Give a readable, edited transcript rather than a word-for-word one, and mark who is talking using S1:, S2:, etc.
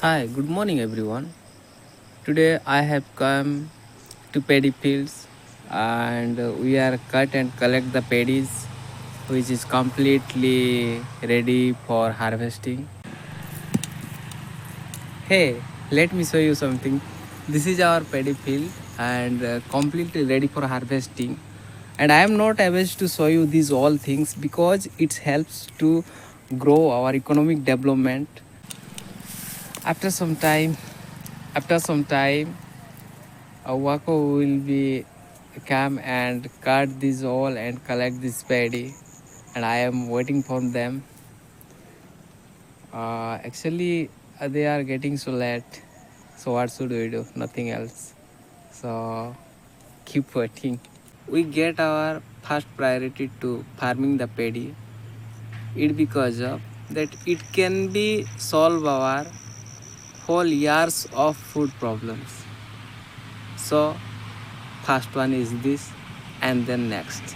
S1: Hi, good morning everyone. Today I have come to paddy fields and we are cut and collect the paddies which is completely ready for harvesting. Hey, let me show you something. This is our paddy field and completely ready for harvesting. And I am not able to show you these all things because it helps to grow our economic development. After some time, after some time, a worker will be come and cut this all and collect this paddy, and I am waiting for them. Actually, they are getting so late, so what should we do? Nothing else. So keep waiting. We get our first priority to farming the paddy. It because of that it can be solve our whole years of food problems. So first one is this, and then next.